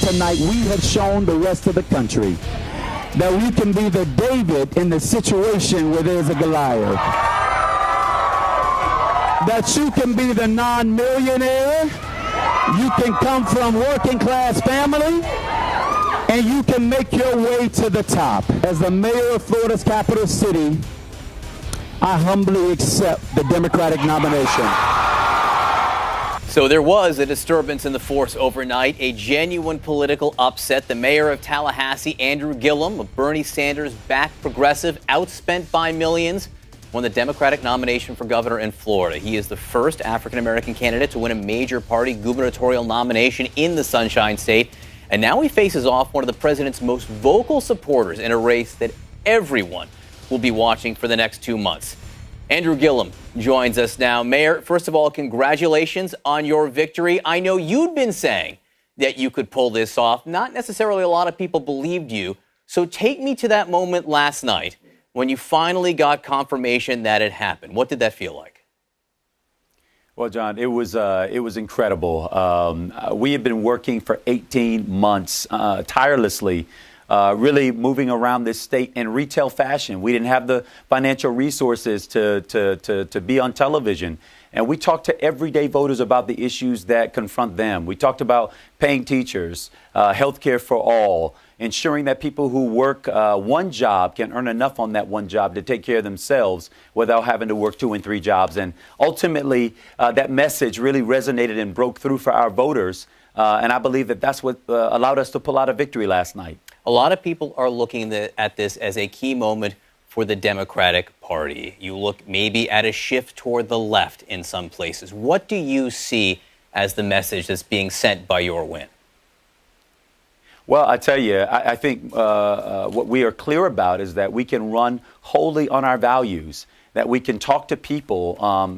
tonight, we have shown the rest of the country that we can be the David in the situation where there's a Goliath. That you can be the non-millionaire, you can come from working class family, and you can make your way to the top. As the mayor of Florida's capital city, I humbly accept the Democratic nomination. So there was a disturbance in the force overnight, a genuine political upset. The mayor of Tallahassee, Andrew Gillum, a Bernie Sanders-backed progressive, outspent by millions, won the Democratic nomination for governor in Florida. He is the first African-American candidate to win a major party gubernatorial nomination in the Sunshine State. And now he faces off one of the president's most vocal supporters in a race that everyone will be watching for the next 2 months. Andrew Gillum joins us now. Mayor, first of all, congratulations on your victory. I know you'd been saying that you could pull this off. Not necessarily a lot of people believed you. So take me to that moment last night when you finally got confirmation that it happened. What did that feel like? Well, John, it was incredible. We had been working for 18 months tirelessly, really moving around this state in retail fashion. We didn't have the financial resources to be on television. And we talked to everyday voters about the issues that confront them. We talked about paying teachers, health care for all, ensuring that people who work one job can earn enough on that one job to take care of themselves without having to work 2 and 3 jobs. And ultimately, that message really resonated and broke through for our voters. And I believe that that's what allowed us to pull out a victory last night. A lot of people are looking at this as a key moment for the Democratic Party. You look maybe at a shift toward the left in some places. What do you see as the message that's being sent by your win? Well, I tell you, I think what we are clear about is that we can run wholly on our values, that we can talk to people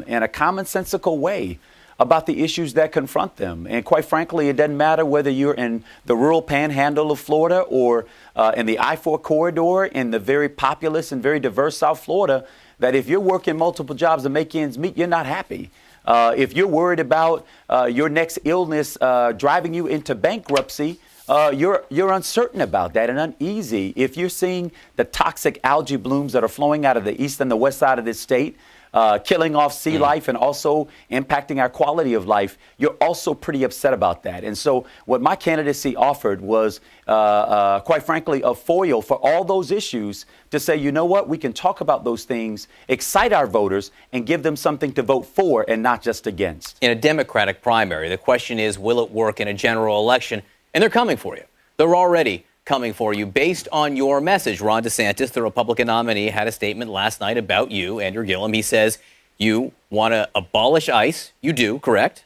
in a commonsensical way about the issues that confront them. And quite frankly, it doesn't matter whether you're in the rural panhandle of Florida or in the I-4 corridor in the very populous and very diverse South Florida, that if you're working multiple jobs to make ends meet, you're not happy. If you're worried about your next illness driving you into bankruptcy, you're uncertain about that and uneasy. If you're seeing the toxic algae blooms that are flowing out of the east and the west side of this state, killing off sea life and also impacting our quality of life, you're also pretty upset about that. And so what my candidacy offered was, quite frankly, a foil for all those issues to say, you know what, we can talk about those things, excite our voters, and give them something to vote for and not just against. In a Democratic primary, the question is, will it work in a general election? And they're coming for you. They're already coming for you based on your message. Ron DeSantis, the Republican nominee, had a statement last night about you, Andrew Gillum. He says you want to abolish ICE. You do, correct?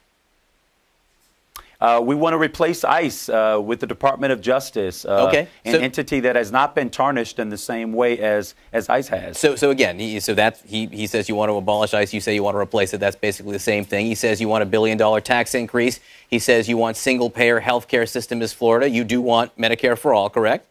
We want to replace ICE with the Department of Justice, an entity that has not been tarnished in the same way as ICE has. So again, he says you want to abolish ICE. You say you want to replace it. That's basically the same thing. He says you want $1 billion tax increase. He says you want single-payer health care system as Florida. You do want Medicare for all, correct?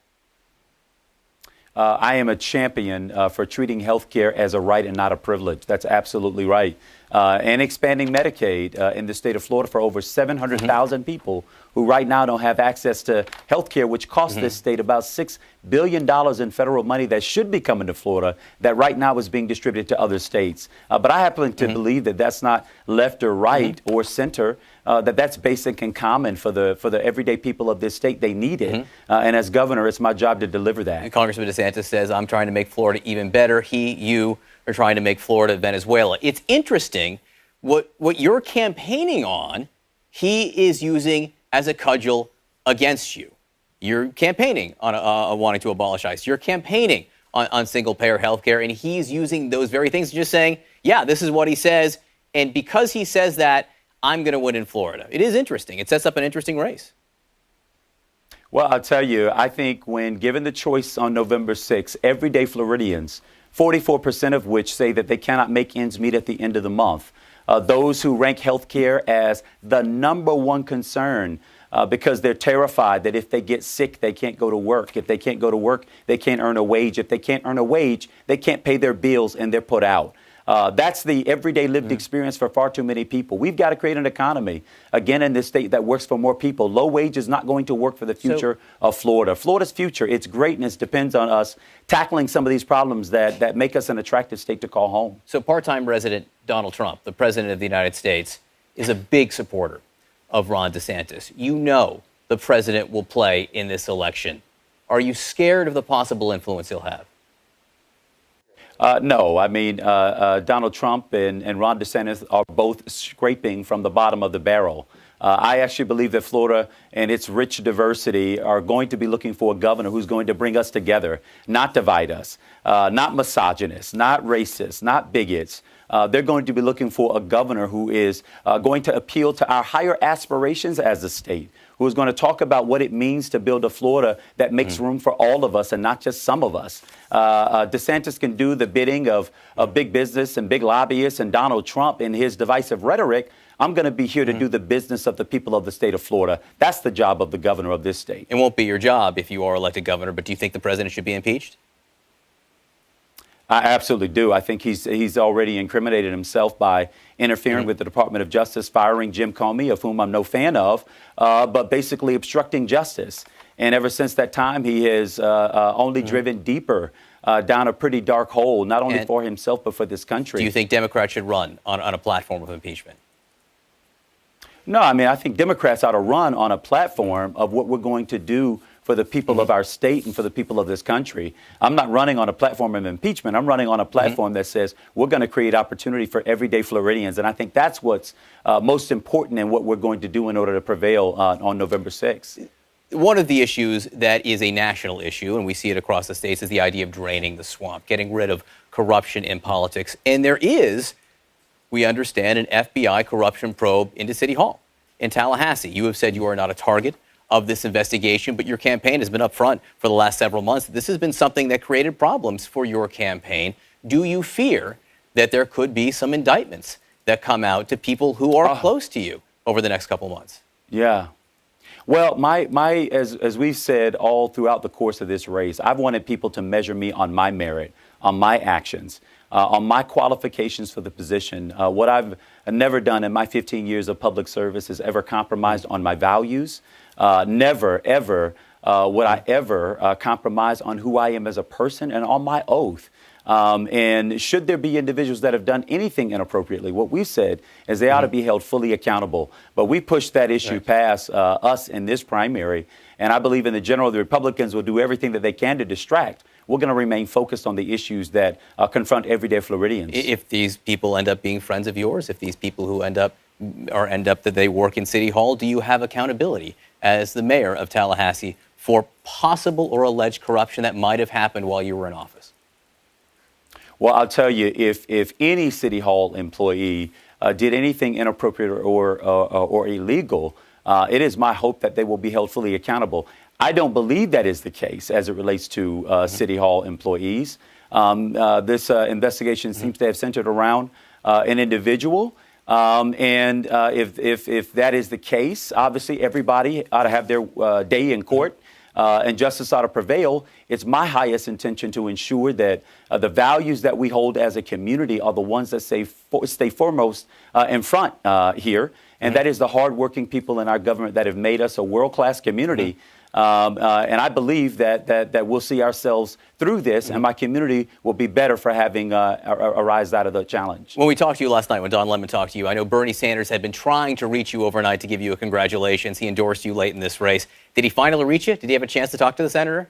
I am a champion for treating health care as a right and not a privilege. That's absolutely right. And expanding Medicaid in the state of Florida for over 700,000 people who right now don't have access to health care, which costs this state about $6 billion in federal money that should be coming to Florida that right now is being distributed to other states. But I happen to believe that that's not left or right or center, that's basic and common for the everyday people of this state. They need it. And as governor, it's my job to deliver that. And Congressman DeSantis says, I'm trying to make Florida even better. You are trying to make Florida Venezuela. It's interesting what you're campaigning on, he is using as a cudgel against you. You're campaigning on wanting to abolish ICE. You're campaigning on single-payer health care, and he's using those very things, just saying, yeah, this is what he says, and because he says that, I'm going to win in Florida. It is interesting. It sets up an interesting race. Well, I'll tell you, I think when given the choice on November 6th, everyday Floridians, 44% of which say that they cannot make ends meet at the end of the month, those who rank health care as the number one concern because they're terrified that if they get sick, they can't go to work. If they can't go to work, they can't earn a wage. If they can't earn a wage, they can't pay their bills and they're put out. That's the everyday lived experience for far too many people. We've got to create an economy, again, in this state that works for more people. Low wage is not going to work for the future of Florida. Florida's future, its greatness depends on us tackling some of these problems that make us an attractive state to call home. So part-time resident Donald Trump, the president of the United States, is a big supporter of Ron DeSantis. You know the president will play in this election. Are you scared of the possible influence he'll have? No, I mean, Donald Trump and Ron DeSantis are both scraping from the bottom of the barrel. I actually believe that Florida and its rich diversity are going to be looking for a governor who's going to bring us together, not divide us, not misogynists, not racists, not bigots. They're going to be looking for a governor who is going to appeal to our higher aspirations as a state, who is going to talk about what it means to build a Florida that makes room for all of us and not just some of us. DeSantis can do the bidding of big business and big lobbyists and Donald Trump in his divisive rhetoric. I'm going to be here to do the business of the people of the state of Florida. That's the job of the governor of this state. It won't be your job if you are elected governor, but do you think the president should be impeached? I absolutely do. I think he's already incriminated himself by interfering with the Department of Justice, firing Jim Comey, of whom I'm no fan of, but basically obstructing justice. And ever since that time, he has only driven deeper down a pretty dark hole, not only for himself, but for this country. Do you think Democrats should run on a platform of impeachment? No, I mean, I think Democrats ought to run on a platform of what we're going to do for the people of our state and for the people of this country. I'm not running on a platform of impeachment. I'm running on a platform that says we're going to create opportunity for everyday Floridians. And I think that's what's most important in what we're going to do in order to prevail on November 6th. One of the issues that is a national issue, and we see it across the states, is the idea of draining the swamp, getting rid of corruption in politics. And there is, we understand, an FBI corruption probe into City Hall in Tallahassee. You have said you are not a target of this investigation, but your campaign has been up front for the last several months. This has been something that created problems for your campaign. Do you fear that there could be some indictments that come out to people who are close to you over the next couple months? Yeah. Well, as we've said all throughout the course of this race, I've wanted people to measure me on my merit, on my actions, on my qualifications for the position. What I've never done in my 15 years of public service is ever compromised on my values. Never, ever would I ever compromise on who I am as a person and on my oath. And should there be individuals that have done anything inappropriately, what we've said is they ought to be held fully accountable. But we pushed that issue past us in this primary. And I believe in the general, the Republicans will do everything that they can to distract. We're going to remain focused on the issues that confront everyday Floridians. If these people end up being friends of yours, if these people who end up that they work in City Hall, do you have accountability as the mayor of Tallahassee for possible or alleged corruption that might have happened while you were in office? Well, I'll tell you, if any City Hall employee did anything inappropriate or illegal, it is my hope that they will be held fully accountable. I don't believe that is the case as it relates to City Hall employees. This investigation seems to have centered around an individual. And if that is the case, obviously everybody ought to have their day in court. And justice ought to prevail. It's my highest intention to ensure that the values that we hold as a community are the ones that stay foremost in front here. And that is the hardworking people in our government that have made us a world-class community. And I believe that we'll see ourselves through this, and my community will be better for having arise out of the challenge. When we talked to you last night, when Don Lemon talked to you, I know Bernie Sanders had been trying to reach you overnight to give you a congratulations. He endorsed you late in this race. Did he finally reach you? Did he have a chance to talk to the senator?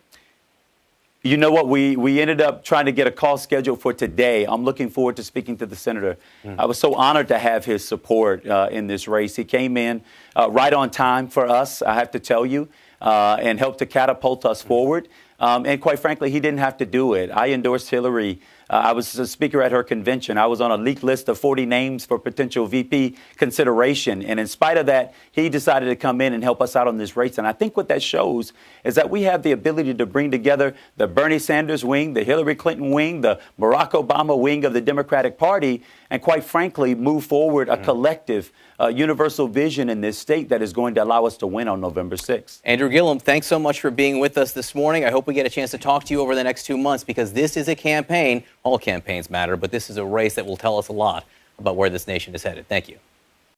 You know what? We ended up trying to get a call scheduled for today. I'm looking forward to speaking to the senator. I was so honored to have his support in this race. He came in right on time for us, I have to tell you, and helped to catapult us forward. And quite frankly, he didn't have to do it. I endorsed Hillary. I was a speaker at her convention. I was on a leaked list of 40 names for potential VP consideration. And in spite of that, he decided to come in and help us out on this race. And I think what that shows is that we have the ability to bring together the Bernie Sanders wing, the Hillary Clinton wing, the Barack Obama wing of the Democratic Party, and quite frankly, move forward a collective, universal vision in this state that is going to allow us to win on November 6th. Andrew Gillum, thanks so much for being with us this morning. I hope we get a chance to talk to you over the next 2 months, because this is a campaign. All campaigns matter, but this is a race that will tell us a lot about where this nation is headed. Thank you.